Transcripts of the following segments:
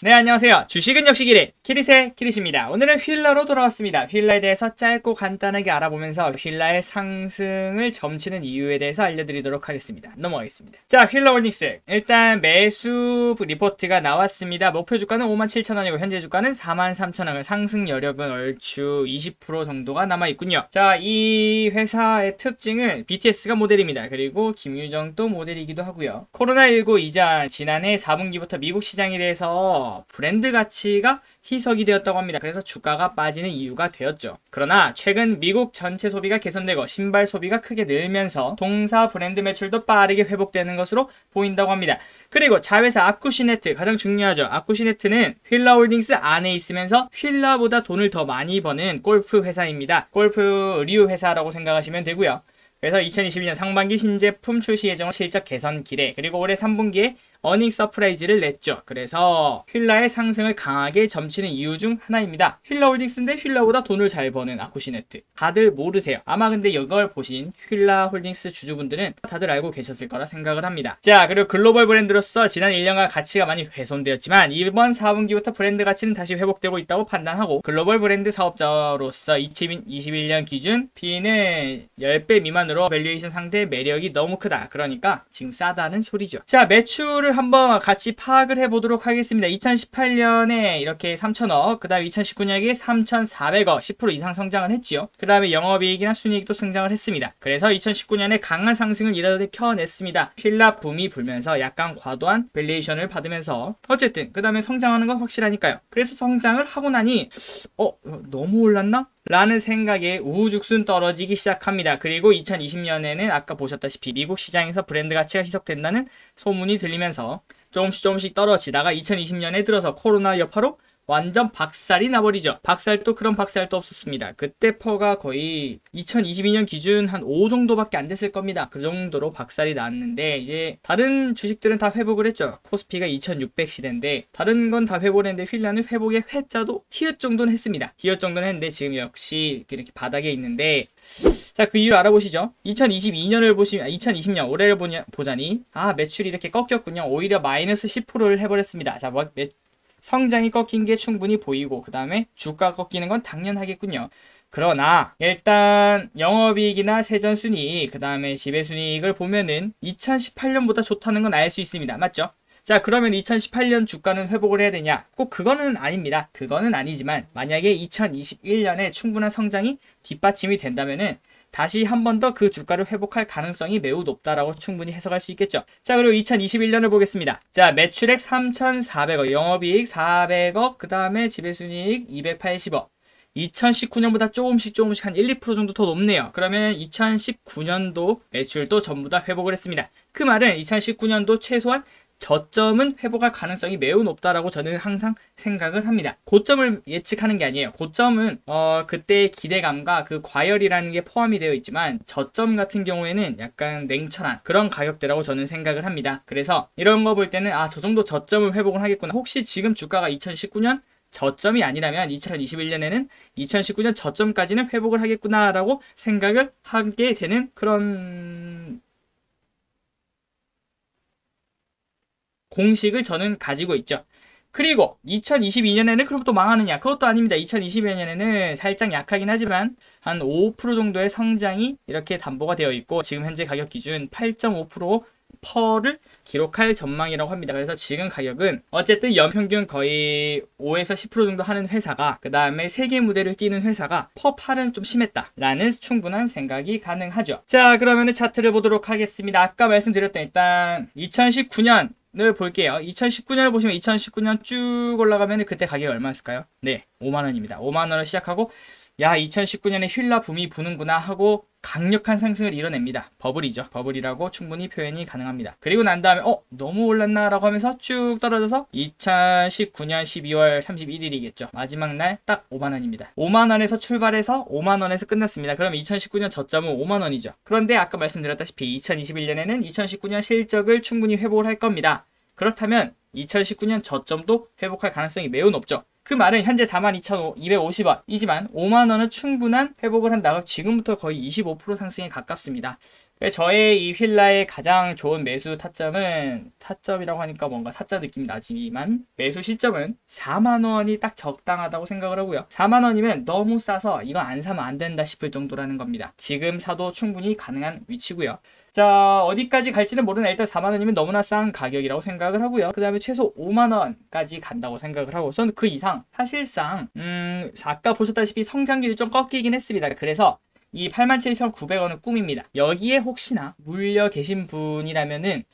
네, 안녕하세요. 주식은 역시 키릿의 키릿입니다. 오늘은 휠라로 돌아왔습니다. 휠라에 대해서 짧고 간단하게 알아보면서 휠라의 상승을 점치는 이유에 대해서 알려드리도록 하겠습니다. 넘어가겠습니다. 자, 휠라홀딩스. 일단 매수 리포트가 나왔습니다. 목표 주가는 57,000원이고 현재 주가는 43,000원. 상승 여력은 얼추 20% 정도가 남아있군요. 자, 이 회사의 특징은 BTS가 모델입니다. 그리고 김유정도 모델이기도 하고요. 코로나19 이전 지난해 4분기부터 미국 시장에 대해서 브랜드 가치가 희석이 되었다고 합니다. 그래서 주가가 빠지는 이유가 되었죠. 그러나 최근 미국 전체 소비가 개선되고 신발 소비가 크게 늘면서 동사 브랜드 매출도 빠르게 회복되는 것으로 보인다고 합니다. 그리고 자회사 아쿠시네트, 가장 중요하죠. 아쿠시네트는 휠라홀딩스 안에 있으면서 휠라보다 돈을 더 많이 버는 골프 회사입니다. 골프 의류 회사라고 생각하시면 되고요. 그래서 2021년 상반기 신제품 출시 예정, 실적 개선 기대, 그리고 올해 3분기에 어닝 서프라이즈를 냈죠. 그래서 휠라의 상승을 강하게 점치는 이유 중 하나입니다. 휠라홀딩스인데 휠라보다 돈을 잘 버는 아쿠시네트. 다들 모르세요. 아마 근데 이걸 보신 휠라홀딩스 주주분들은 다들 알고 계셨을 거라 생각을 합니다. 자, 그리고 글로벌 브랜드로서 지난 1년간 가치가 많이 훼손되었지만 이번 4분기부터 브랜드 가치는 다시 회복되고 있다고 판단하고, 글로벌 브랜드 사업자로서 2021년 기준 P는 10배 미만으로 밸류에이션 상대 매력이 너무 크다. 그러니까 지금 싸다는 소리죠. 자, 매출을 한번 같이 파악을 해보도록 하겠습니다. 2018년에 이렇게 3,000억, 그 다음에 2019년에 3,400억, 10% 이상 성장을 했지요. 그 다음에 영업이익이나 순이익도 성장을 했습니다. 그래서 2019년에 강한 상승을 이뤄냈습니다. 휠라 붐이 불면서 약간 과도한 밸류에이션을 받으면서 어쨌든 그 다음에 성장하는 건 확실하니까요. 그래서 성장을 하고 나니 너무 올랐나? 라는 생각에 우후죽순 떨어지기 시작합니다. 그리고 2020년에는 아까 보셨다시피 미국 시장에서 브랜드 가치가 희석된다는 소문이 들리면서 조금씩 떨어지다가 2020년에 들어서 코로나 여파로 완전 박살이 나버리죠. 그런 박살도 없었습니다. 그때 퍼가 거의 2022년 기준 한 5 정도밖에 안 됐을 겁니다. 그 정도로 박살이 났는데 이제 다른 주식들은 다 회복을 했죠. 코스피가 2600 시대인데 다른 건 다 회복을 했는데 휠라는 회복의 회자도 히읗 정도는 했습니다. 히읗 정도는 했는데 지금 역시 이렇게 바닥에 있는데, 자, 그 이유를 알아보시죠. 2022년을 보시면 2020년 올해를 보자니 매출이 이렇게 꺾였군요. 오히려 마이너스 10%를 해버렸습니다. 자, 성장이 꺾인 게 충분히 보이고 그 다음에 주가가 꺾이는 건 당연하겠군요. 그러나 일단 영업이익이나 세전순이익, 그 다음에 지배순이익을 보면은 2018년보다 좋다는 건 알 수 있습니다. 맞죠? 자, 그러면 2018년 주가는 회복을 해야 되냐? 꼭 그거는 아닙니다. 그거는 아니지만 만약에 2021년에 충분한 성장이 뒷받침이 된다면은 다시 한 번 더 그 주가를 회복할 가능성이 매우 높다라고 충분히 해석할 수 있겠죠. 자, 그리고 2021년을 보겠습니다. 자, 매출액 3,400억, 영업이익 400억, 그 다음에 지배순이익 280억. 2019년보다 조금씩 한 1, 2% 정도 더 높네요. 그러면 2019년도 매출도 전부 다 회복을 했습니다. 그 말은 2019년도 최소한 저점은 회복할 가능성이 매우 높다라고 저는 항상 생각을 합니다. 고점을 예측하는 게 아니에요. 고점은 그때의 기대감과 그 과열이라는 게 포함이 되어 있지만 저점 같은 경우에는 약간 냉철한 그런 가격대라고 저는 생각을 합니다. 그래서 이런 거 볼 때는 저 정도 저점을 회복을 하겠구나. 혹시 지금 주가가 2019년 저점이 아니라면 2021년에는 2019년 저점까지는 회복을 하겠구나 라고 생각을 하게 되는 그런 공식을 저는 가지고 있죠. 그리고 2022년에는 그럼 또 망하느냐? 그것도 아닙니다. 2022년에는 살짝 약하긴 하지만 한 5% 정도의 성장이 이렇게 담보가 되어 있고 지금 현재 가격 기준 8.5% 퍼를 기록할 전망이라고 합니다. 그래서 지금 가격은 어쨌든 연평균 거의 5에서 10% 정도 하는 회사가, 그 다음에 세계 무대를 뛰는 회사가 퍼 8은 좀 심했다 라는 충분한 생각이 가능하죠. 자, 그러면은 차트를 보도록 하겠습니다. 아까 말씀드렸던 일단 2019년 을 볼게요. 2019년을 보시면 2019년 쭉 올라가면 그때 가격이 얼마였을까요? 네, 5만원입니다. 5만원을 시작하고 2019년에 휠라 붐이 부는구나 하고 강력한 상승을 이뤄냅니다. 버블이죠. 버블이라고 충분히 표현이 가능합니다. 그리고 난 다음에 너무 올랐나 라고 하면서 쭉 떨어져서 2019년 12월 31일이겠죠. 마지막 날 딱 5만원입니다. 5만원에서 출발해서 5만원에서 끝났습니다. 그럼 2019년 저점은 5만원이죠. 그런데 아까 말씀드렸다시피 2021년에는 2019년 실적을 충분히 회복을 할 겁니다. 그렇다면 2019년 저점도 회복할 가능성이 매우 높죠. 그 말은 현재 42,250원이지만 5만원은 충분한 회복을 한다면 지금부터 거의 25% 상승에 가깝습니다. 저의 이 휠라의 가장 좋은 매수 타점이라고 하니까 뭔가 사자 느낌이 나지만 매수 시점은 4만원이 딱 적당하다고 생각을 하고요. 4만원이면 너무 싸서 이거 안 사면 안 된다 싶을 정도라는 겁니다. 지금 사도 충분히 가능한 위치고요. 자, 어디까지 갈지는 모르나 일단 4만원이면 너무나 싼 가격이라고 생각을 하고요. 그 다음에 최소 5만원까지 간다고 생각을 하고 저는 그 이상 사실상 아까 보셨다시피 성장률이 좀 꺾이긴 했습니다. 그래서 이 87,900원은 꿈입니다. 여기에 혹시나 물려 계신 분이라면은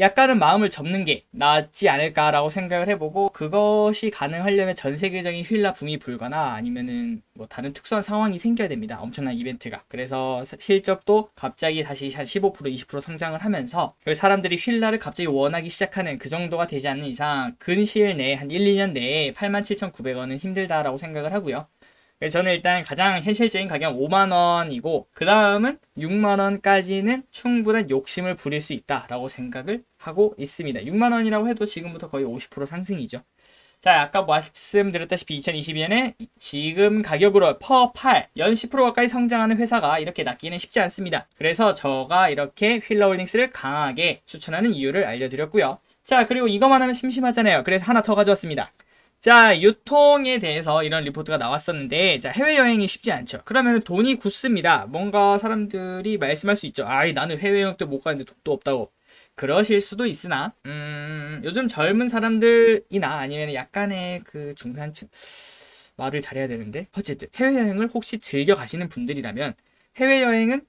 약간은 마음을 접는 게 낫지 않을까라고 생각을 해보고, 그것이 가능하려면 전 세계적인 휠라 붐이 불거나 아니면은 뭐 다른 특수한 상황이 생겨야 됩니다. 엄청난 이벤트가. 그래서 실적도 갑자기 다시 한 15% 20% 성장을 하면서 사람들이 휠라를 갑자기 원하기 시작하는 그 정도가 되지 않는 이상 근시일 내에 한 1, 2년 내에 87,900원은 힘들다라고 생각을 하고요. 그래서 저는 일단 가장 현실적인 가격은 5만원이고 그 다음은 6만원까지는 충분한 욕심을 부릴 수 있다라고 생각을 하고 있습니다. 6만원이라고 해도 지금부터 거의 50% 상승이죠. 자, 아까 말씀드렸다시피 2022년에 지금 가격으로 퍼8 연 10% 가까이 성장하는 회사가 이렇게 낫기는 쉽지 않습니다. 그래서 저가 이렇게 휠라홀딩스를 강하게 추천하는 이유를 알려드렸고요. 자, 그리고 이거만 하면 심심하잖아요. 그래서 하나 더 가져왔습니다. 자, 유통에 대해서 이런 리포트가 나왔었는데, 자, 해외여행이 쉽지 않죠. 그러면 돈이 굳습니다. 뭔가 사람들이 말씀할 수 있죠. 아이, 나는 해외여행 때 못 가는데 돈도 없다고. 그러실 수도 있으나, 요즘 젊은 사람들이나 아니면 약간의 그 중산층, 말을 잘해야 되는데, 어쨌든, 해외여행을 혹시 즐겨 가시는 분들이라면, 해외여행은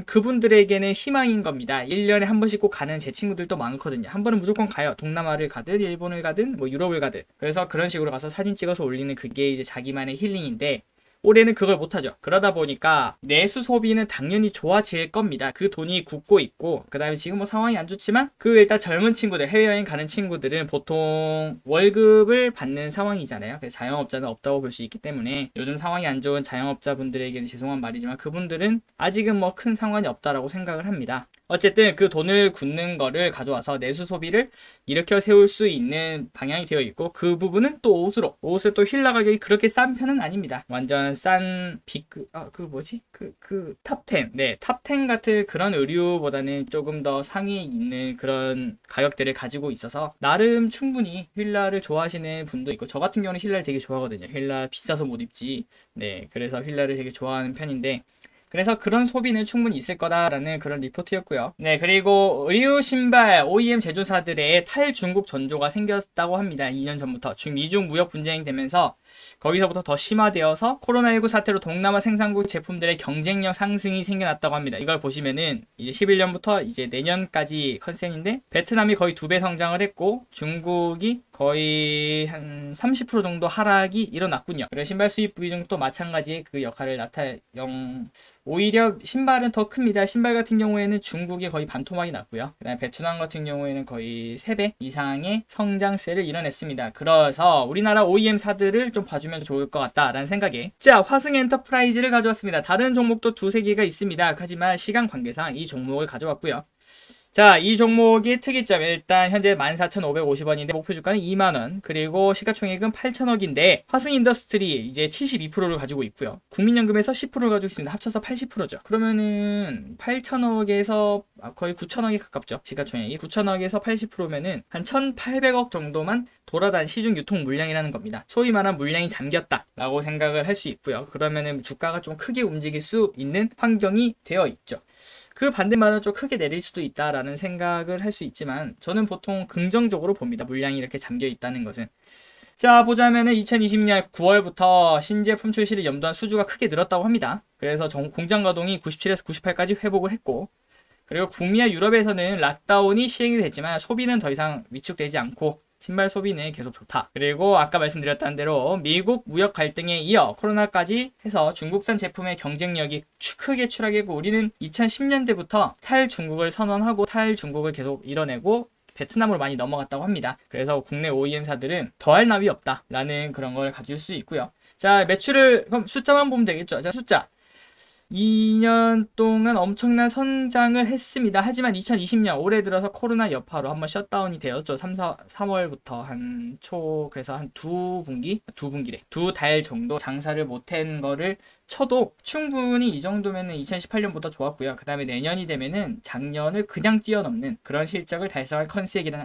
그분들에게는 희망인 겁니다. 1년에 한 번씩 꼭 가는 제 친구들도 많거든요. 한 번은 무조건 가요. 동남아를 가든 일본을 가든 뭐 유럽을 가든. 그래서 그런 식으로 가서 사진 찍어서 올리는 그게 이제 자기만의 힐링인데, 올해는 그걸 못하죠. 그러다 보니까 내수 소비는 당연히 좋아질 겁니다. 그 돈이 굳고 있고, 그 다음에 지금 뭐 상황이 안 좋지만 그 일단 젊은 친구들, 해외여행 가는 친구들은 보통 월급을 받는 상황이잖아요. 그래서 자영업자는 없다고 볼 수 있기 때문에 요즘 상황이 안 좋은 자영업자분들에게는 죄송한 말이지만 그분들은 아직은 뭐 큰 상관이 없다라고 생각을 합니다. 어쨌든 그 돈을 굳는 거를 가져와서 내수 소비를 일으켜 세울 수 있는 방향이 되어 있고, 그 부분은 또 옷을 또 휠라 가격이 그렇게 싼 편은 아닙니다. 완전 싼 탑10. 네, 탑10 같은 그런 의류보다는 조금 더 상위에 있는 그런 가격대를 가지고 있어서 나름 충분히 휠라를 좋아하시는 분도 있고, 저 같은 경우는 휠라를 되게 좋아하거든요. 휠라 비싸서 못 입지. 네, 그래서 휠라를 되게 좋아하는 편인데, 그래서 그런 소비는 충분히 있을 거다라는 그런 리포트였고요. 네, 그리고 의류 신발 OEM 제조사들의 탈중국 전조가 생겼다고 합니다. 2년 전부터 중미중 무역 분쟁이 되면서 거기서부터 더 심화되어서 코로나19 사태로 동남아 생산국 제품들의 경쟁력 상승이 생겨났다고 합니다. 이걸 보시면은 이제 11년부터 이제 내년까지 컨센인데, 베트남이 거의 2배 성장을 했고 중국이 거의 한 30% 정도 하락이 일어났군요. 그리고 신발 수입 비중도 마찬가지의 그 역할을 오히려 신발은 더 큽니다. 신발 같은 경우에는 중국이 거의 반토막이 났고요. 그다음에 베트남 같은 경우에는 거의 3배 이상의 성장세를 이뤄냈습니다. 그래서 우리나라 OEM사들을 좀 봐주면 좋을 것 같다라는 생각에, 자, 화승 엔터프라이즈를 가져왔습니다. 다른 종목도 두세 개가 있습니다. 하지만 시간 관계상 이 종목을 가져왔고요. 자, 이 종목의 특이점, 일단 현재 14,550원인데 목표 주가는 2만원, 그리고 시가총액은 8천억인데 화승 인더스트리 이제 72%를 가지고 있고요. 국민연금에서 10%를 가지고 있습니다. 합쳐서 80%죠. 그러면은 8천억에서 거의 9천억에 가깝죠. 시가총액이 9천억에서 80%면은 한 1,800억 정도만 돌아다닌 시중 유통 물량이라는 겁니다. 소위 말하는 물량이 잠겼다 라고 생각을 할 수 있고요. 그러면은 주가가 좀 크게 움직일 수 있는 환경이 되어 있죠. 그 반대말은 좀 크게 내릴 수도 있다라는 생각을 할 수 있지만 저는 보통 긍정적으로 봅니다. 물량이 이렇게 잠겨 있다는 것은. 자, 보자면은 2020년 9월부터 신제품 출시를 염두한 수주가 크게 늘었다고 합니다. 그래서 공장 가동이 97에서 98까지 회복을 했고, 그리고 북미와 유럽에서는 락다운이 시행이 됐지만 소비는 더 이상 위축되지 않고 신발 소비는 계속 좋다. 그리고 아까 말씀드렸던 대로 미국 무역 갈등에 이어 코로나까지 해서 중국산 제품의 경쟁력이 크게 추락했고, 우리는 2010년대부터 탈중국을 선언하고 탈중국을 계속 이뤄내고 베트남으로 많이 넘어갔다고 합니다. 그래서 국내 OEM사들은 더할 나위 없다라는 그런 걸 가질 수 있고요. 자, 매출을 그럼 숫자만 보면 되겠죠. 자, 숫자 2년 동안 엄청난 성장을 했습니다. 하지만 2020년 올해 들어서 코로나 여파로 한번 셧다운이 되었죠. 3월부터 한 초, 그래서 한 두 달 정도 장사를 못한 거를 쳐도 충분히 이 정도면은 2018년보다 좋았고요. 그 다음에 내년이 되면은 작년을 그냥 뛰어넘는 그런 실적을 달성할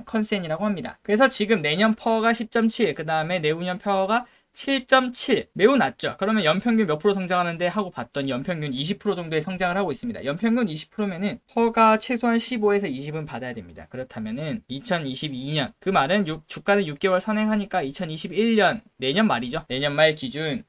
컨센이라고 합니다. 그래서 지금 내년 퍼가 10.7, 그 다음에 내후년 퍼가 7.7 매우 낮죠. 그러면 연평균 몇 프로 성장하는데 하고 봤더니 연평균 20% 정도의 성장을 하고 있습니다. 연평균 20%면은 퍼가 최소한 15에서 20은 받아야 됩니다. 그렇다면은 2022년, 그 말은 주가는 6개월 선행하니까 2021년 내년 말이죠. 내년 말 기준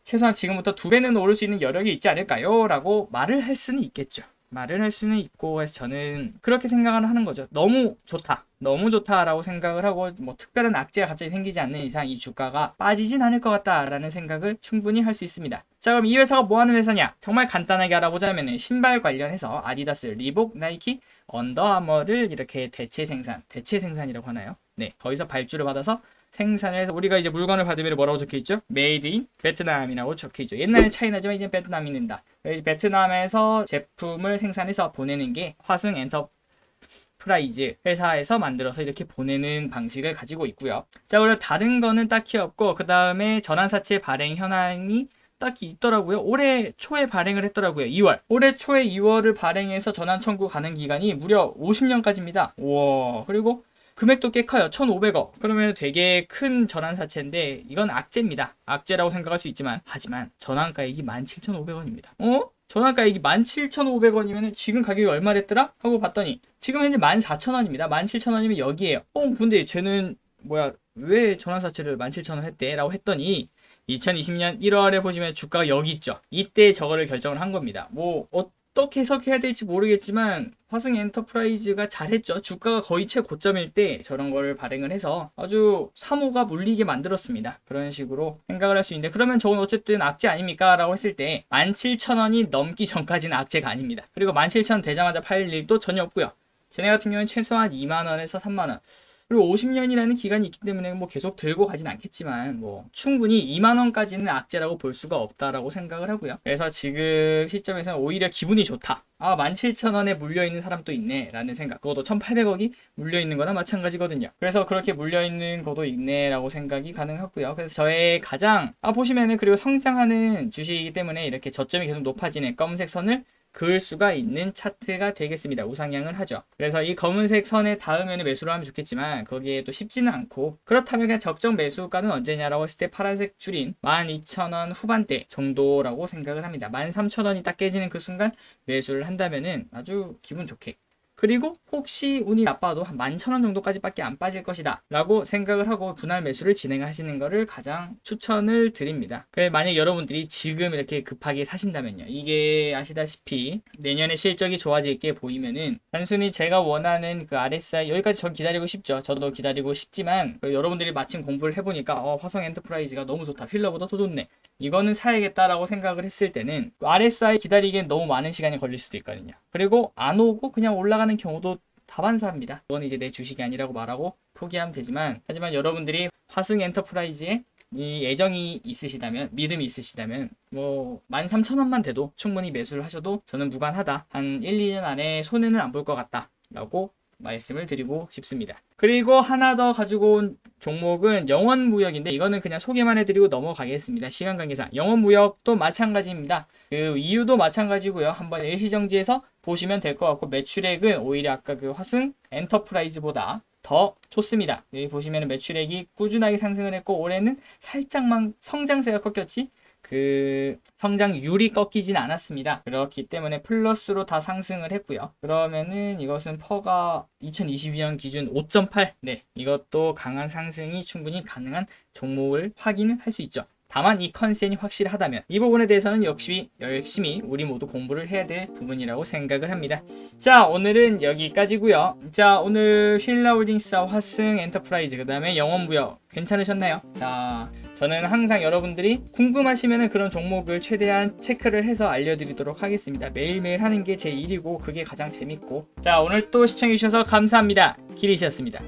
최소한 지금부터 2배는 오를 수 있는 여력이 있지 않을까요? 라고 말을 할 수는 있겠죠. 말을 할 수는 있고 해서 저는 그렇게 생각을 하는 거죠. 너무 좋다. 너무 좋다라고 생각을 하고 뭐 특별한 악재가 갑자기 생기지 않는 이상 이 주가가 빠지진 않을 것 같다라는 생각을 충분히 할 수 있습니다. 자, 그럼 이 회사가 뭐 하는 회사냐? 정말 간단하게 알아보자면 신발 관련해서 아디다스, 리복, 나이키, 언더아머를 이렇게 대체 생산이라고 하나요? 네, 거기서 발주를 받아서 생산을 해서 우리가 이제 물건을 받으면 뭐라고 적혀있죠? 메이드 인 베트남이라고 적혀있죠. 옛날에 차이나지만 이제 베트남인다. 베트남에서 제품을 생산해서 보내는 게 화승 엔터프라이즈 회사에서 만들어서 이렇게 보내는 방식을 가지고 있고요. 자, 그리고 다른 거는 딱히 없고 그 다음에 전환사채 발행 현황이 딱히 있더라고요. 올해 초에 발행을 했더라고요. 2월. 올해 초에 2월을 발행해서 전환 청구 가능 기간이 무려 50년까지입니다. 우와. 그리고 금액도 꽤 커요. 1,500억. 그러면 되게 큰 전환사채인데 이건 악재입니다. 악재라고 생각할 수 있지만 하지만 전환가액이 17,500원입니다. 전환가액이 17,500원이면 지금 가격이 얼마랬더라? 하고 봤더니 지금 현재 14,000원입니다. 17,000원이면 여기에요. 근데 쟤는 왜 전환사채를 17,000원 했대? 라고 했더니 2020년 1월에 보시면 주가가 여기 있죠. 이때 저거를 결정을 한 겁니다. 어떻게 해석해야 될지 모르겠지만 화승 엔터프라이즈가 잘했죠. 주가가 거의 최고점일 때 저런 거를 발행을 해서 아주 사모가 물리게 만들었습니다. 그런 식으로 생각을 할 수 있는데 그러면 저건 어쨌든 악재 아닙니까? 라고 했을 때 17,000원이 넘기 전까지는 악재가 아닙니다. 그리고 17,000원 되자마자 팔 일도 전혀 없고요. 쟤네 같은 경우는 최소한 2만원에서 3만원 그리고 50년이라는 기간이 있기 때문에 계속 들고 가진 않겠지만 충분히 2만원까지는 악재라고 볼 수가 없다라고 생각을 하고요. 그래서 지금 시점에서는 오히려 기분이 좋다. 17,000원에 물려있는 사람도 있네 라는 생각. 그것도 1,800억이 물려있는 거나 마찬가지거든요. 그래서 그렇게 물려있는 것도 있네 라고 생각이 가능하고요. 그래서 저의 가장 보시면은 그리고 성장하는 주식이기 때문에 이렇게 저점이 계속 높아지는 검은색 선을 그을 수가 있는 차트가 되겠습니다. 우상향을 하죠. 그래서 이 검은색 선에 닿으면 매수를 하면 좋겠지만 거기에 또 쉽지는 않고 그렇다면 그냥 적정 매수가는 언제냐라고 했을 때 파란색 줄인 12,000원 후반대 정도라고 생각을 합니다. 13,000원이 딱 깨지는 그 순간 매수를 한다면은 아주 기분 좋게 그리고 혹시 운이 나빠도 한 11,000원 정도까지밖에 안 빠질 것이다 라고 생각을 하고 분할 매수를 진행하시는 것을 가장 추천을 드립니다. 만약 여러분들이 지금 이렇게 급하게 사신다면요, 이게 아시다시피 내년에 실적이 좋아질 게 보이면은 단순히 제가 원하는 그 RSI 여기까지 전 기다리고 싶죠. 저도 기다리고 싶지만 여러분들이 마침 공부를 해보니까 화성 엔터프라이즈가 너무 좋다, 필러보다 더 좋네, 이거는 사야겠다라고 생각을 했을 때는 RSI 기다리기엔 너무 많은 시간이 걸릴 수도 있거든요. 그리고 안 오고 그냥 올라가는 경우도 다반사입니다. 그건 이제 내 주식이 아니라고 말하고 포기하면 되지만 하지만 여러분들이 화승 엔터프라이즈에 이 애정이 있으시다면, 믿음이 있으시다면 13,000원만 돼도 충분히 매수를 하셔도 저는 무관하다, 한 1, 2년 안에 손해는 안 볼 것 같다 라고 말씀을 드리고 싶습니다. 그리고 하나 더 가지고 온 종목은 영원무역인데 이거는 그냥 소개만 해드리고 넘어가겠습니다. 시간 관계상 영원무역도 마찬가지입니다. 그 이유도 마찬가지고요. 한번 일시정지해서 보시면 될 것 같고 매출액은 오히려 아까 그 화승 엔터프라이즈보다 더 좋습니다. 여기 보시면 매출액이 꾸준하게 상승을 했고 올해는 살짝만 성장세가 꺾였지 그 성장률이 꺾이진 않았습니다. 그렇기 때문에 플러스로 다 상승을 했고요. 그러면은 이것은 퍼가 2022년 기준 5.8, 네, 이것도 강한 상승이 충분히 가능한 종목을 확인을 할 수 있죠. 다만 이 컨센이 확실하다면 이 부분에 대해서는 역시 열심히 우리 모두 공부를 해야 될 부분이라고 생각을 합니다. 자, 오늘은 여기까지고요. 자, 오늘 휠라홀딩스와 화승 엔터프라이즈 그 다음에 영원무역 괜찮으셨나요? 자, 저는 항상 여러분들이 궁금하시면 그런 종목을 최대한 체크를 해서 알려드리도록 하겠습니다. 매일매일 하는 게 제 일이고 그게 가장 재밌고. 자, 오늘 또 시청해주셔서 감사합니다. 기리시였습니다.